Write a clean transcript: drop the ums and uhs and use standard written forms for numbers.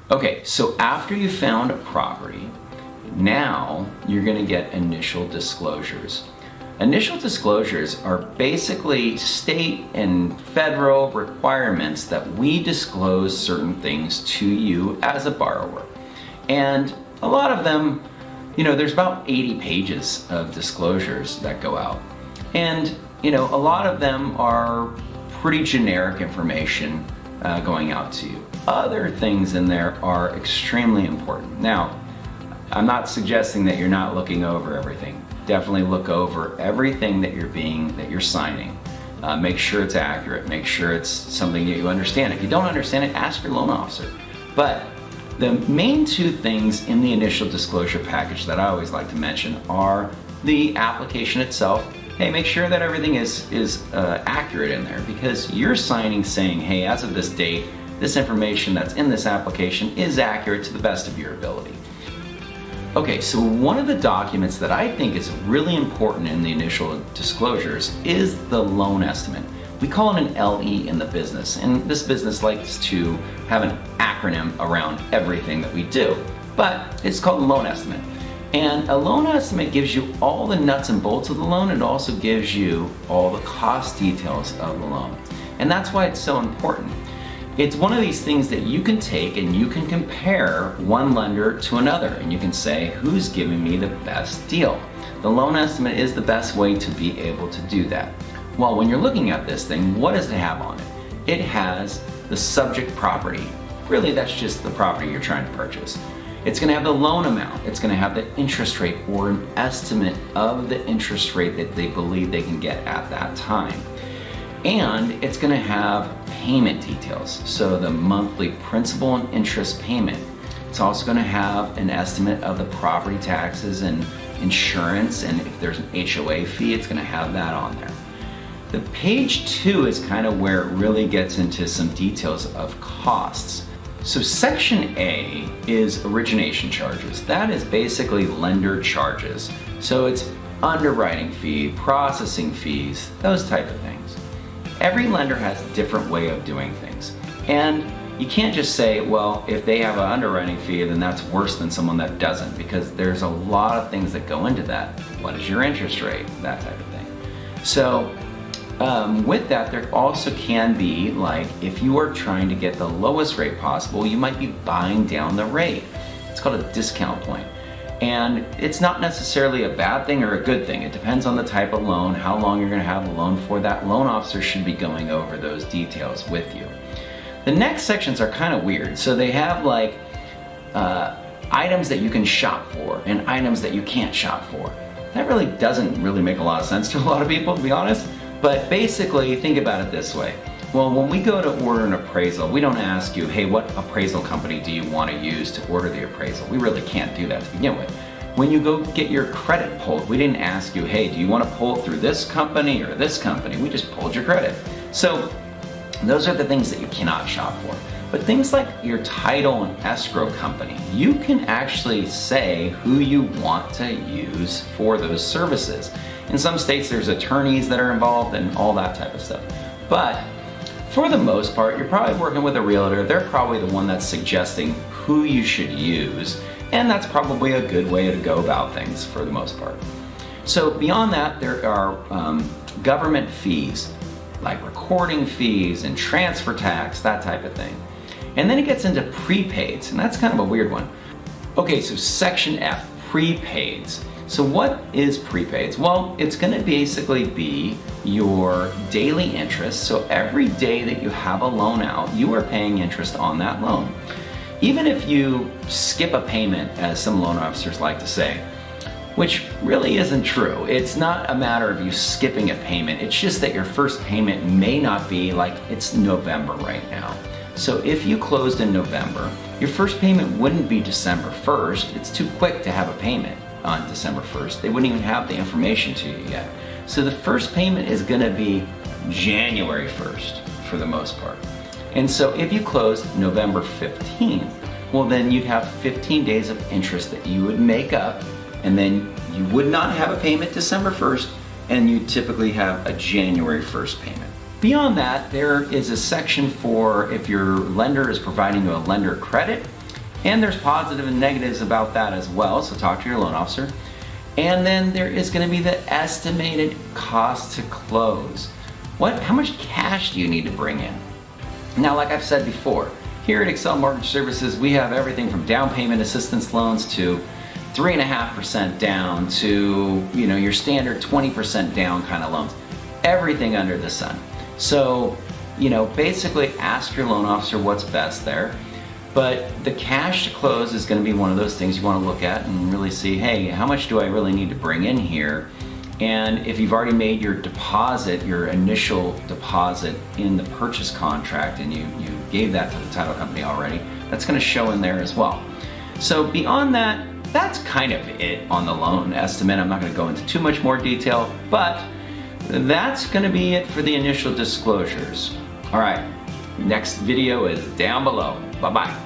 Okay, so after you found a property, now you're going to get initial disclosures. Initial disclosures are basically state and federal requirements that we disclose certain things to you as a borrower. And a lot of them, there's about 80 pages of disclosures that go out. And, a lot of them are pretty generic information going out to you. Other things in there are extremely important. Now, I'm not suggesting that you're not looking over everything. Definitely look over everything that you're signing. Make sure it's accurate. Make sure it's something that you understand. If you don't understand it, ask your loan officer. But the main two things in the initial disclosure package that I always like to mention are the application itself. Hey, make sure that everything is accurate in there, because you're signing saying, hey, as of this date, this information that's in this application is accurate to the best of your ability. Okay, so one of the documents that I think is really important in the initial disclosures is the loan estimate. We call it an LE in the business, and this business likes to have an acronym around everything that we do, but it's called a loan estimate. And a loan estimate gives you all the nuts and bolts of the loan. It also gives you all the cost details of the loan. And that's why it's so important. It's one of these things that you can take and you can compare one lender to another, and you can say, who's giving me the best deal? The loan estimate is the best way to be able to do that. Well, when you're looking at this thing, what does it have on it? It has the subject property. Really, that's just the property you're trying to purchase. It's going to have the loan amount. It's going to have the interest rate, or an estimate of the interest rate that they believe they can get at that time. And it's going to have payment details, so the monthly principal and interest payment. It's also going to have an estimate of the property taxes and insurance, and if there's an HOA fee, it's going to have that on there. The page 2 is kind of where it really gets into some details of costs. So section A is origination charges. That is basically lender charges. So it's underwriting fee, processing fees, those type of things. Every lender has a different way of doing things. And you can't just say, well, if they have an underwriting fee, then that's worse than someone that doesn't, because there's a lot of things that go into that. What is your interest rate? That type of thing. So with that, there also can be, like, if you are trying to get the lowest rate possible, you might be buying down the rate. It's called a discount point. And it's not necessarily a bad thing or a good thing. It depends on the type of loan, how long you're going to have the loan for. That loan officer should be going over those details with you. The next sections are kind of weird. So they have like items that you can shop for and items that you can't shop for. That really doesn't really make a lot of sense to a lot of people, to be honest. But basically, think about it this way. Well, when we go to order an appraisal, we don't ask you, hey, what appraisal company do you want to use to order the appraisal? We really can't do that to begin with. When you go get your credit pulled, we didn't ask you, hey, do you want to pull it through this company or this company? We just pulled your credit. So those are the things that you cannot shop for. But things like your title and escrow company, you can actually say who you want to use for those services. In some states, there's attorneys that are involved and all that type of stuff. But for the most part, you're probably working with a realtor. They're probably the one that's suggesting who you should use, and that's probably a good way to go about things for the most part. So beyond that, there are government fees, like recording fees and transfer tax, that type of thing. And then it gets into prepaids, and that's kind of a weird one. Okay, so section F, prepaids. So what is prepaids? Well, it's going to basically be your daily interest. So every day that you have a loan out, you are paying interest on that loan. Even if you skip a payment, as some loan officers like to say, which really isn't true. It's not a matter of you skipping a payment. It's just that your first payment may not be, like, it's November right now. So if you closed in November, your first payment wouldn't be December 1st. It's too quick to have a payment on December 1st. They wouldn't even have the information to you yet. So the first payment is gonna be January 1st for the most part. And so if you closed November 15th, well, then you'd have 15 days of interest that you would make up, and then you would not have a payment December 1st, and you typically have a January 1st payment. Beyond that, there is a section for if your lender is providing you a lender credit, And there's positive and negatives about that as well, so talk to your loan officer. And then there is going to be the estimated cost to close. How much cash do you need to bring in? Now, like I've said before, here at Excel Mortgage Services, we have everything from down payment assistance loans to 3.5% down to your standard 20% down kind of loans. Everything under the sun. So, basically ask your loan officer what's best there. But the cash to close is going to be one of those things you want to look at and really see, hey, how much do I really need to bring in here? And if you've already made your deposit, your initial deposit in the purchase contract, and you gave that to the title company already, that's going to show in there as well. So beyond that, that's kind of it on the loan estimate. I'm not going to go into too much more detail, but that's going to be it for the initial disclosures. All right, next video is down below. Bye-bye.